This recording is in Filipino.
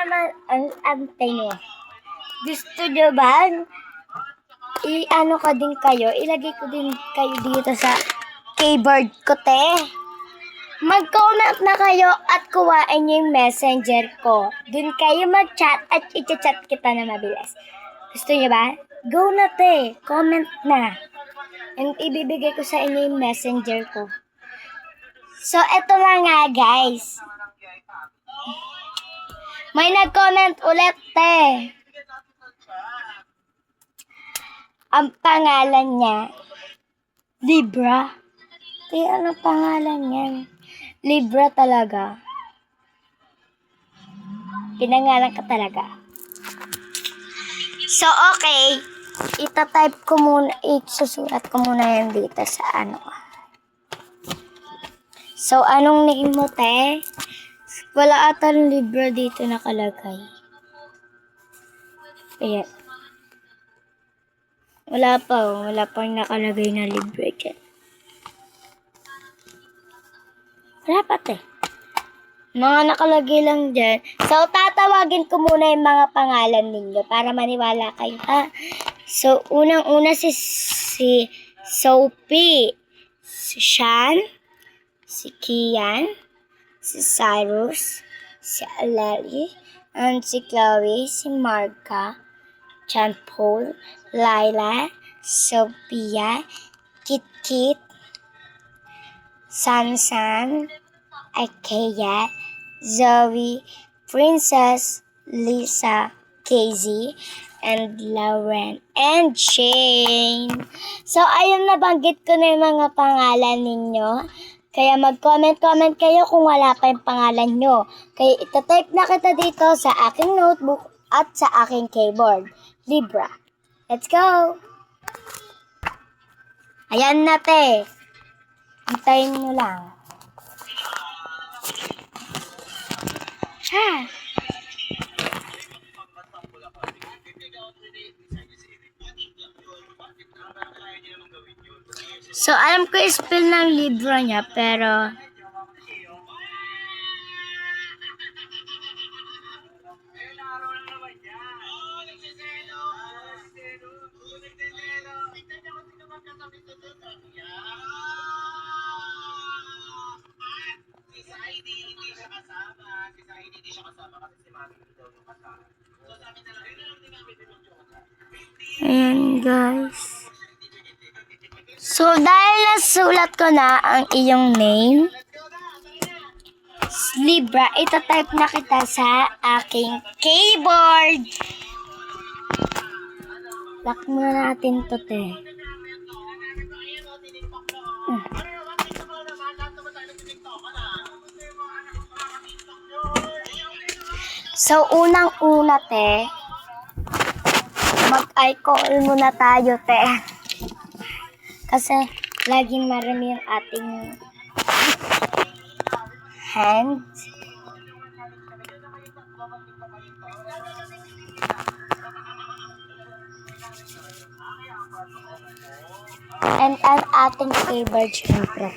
naman ang antay nyo. Gusto nyo ba? I-ano ko din kayo. Ilagay ko din kayo dito sa keyboard ko, te. Mag-comment na kayo at kuhain nyo yung messenger ko. Doon kayo mag-chat at i-chat kita na mabilis. Gusto nyo ba? Go na, te. Comment na. And ibibigay ko sa inyo yung messenger ko. So, eto na nga, guys. May nag-comment ulit, te. Ang pangalan niya, Libra. Te, ano pangalan niya? Libra talaga. Pinangalan ka talaga. So, okay. Ita-type ko muna, isusulat ko muna yan dito sa ano. So, anong name mo, te? Wala atang Libra dito nakalagay. Ayan. Wala pang nakalagay na Libra dyan. Wala pa, te. Mga nakalagay lang dyan. So, tatawagin ko muna yung mga pangalan ninyo para maniwala kayo, ha? So, unang-una si Sophie, si Sean, si Kian, si Cyrus, si Alali, and si Chloe, si Marka, John Paul, Laila, Sophia, Kit, San, Ikea, Zoe, Princess, Lisa, Casey, and Lauren, and Shane. So, ayun, nabanggit ko na yung mga pangalan ninyo. Kaya mag-comment kayo kung wala pa yung pangalan nyo. Kaya itatype na kita dito sa aking notebook at sa aking keyboard. Libra. Let's go! Ayan na, te. Hintayin mo lang. Ha? So, alam ko spell ng Libra niya, pero ayan, guys. So, dahil nasulat ko na ang iyong name, Libra, itatype na kita sa aking keyboard. Lock muna natin to, te. So, unang-una, te, mag-icon muna tayo, te. Kasi, laging marami yung ating hand. And ang ating keyboard, syempre.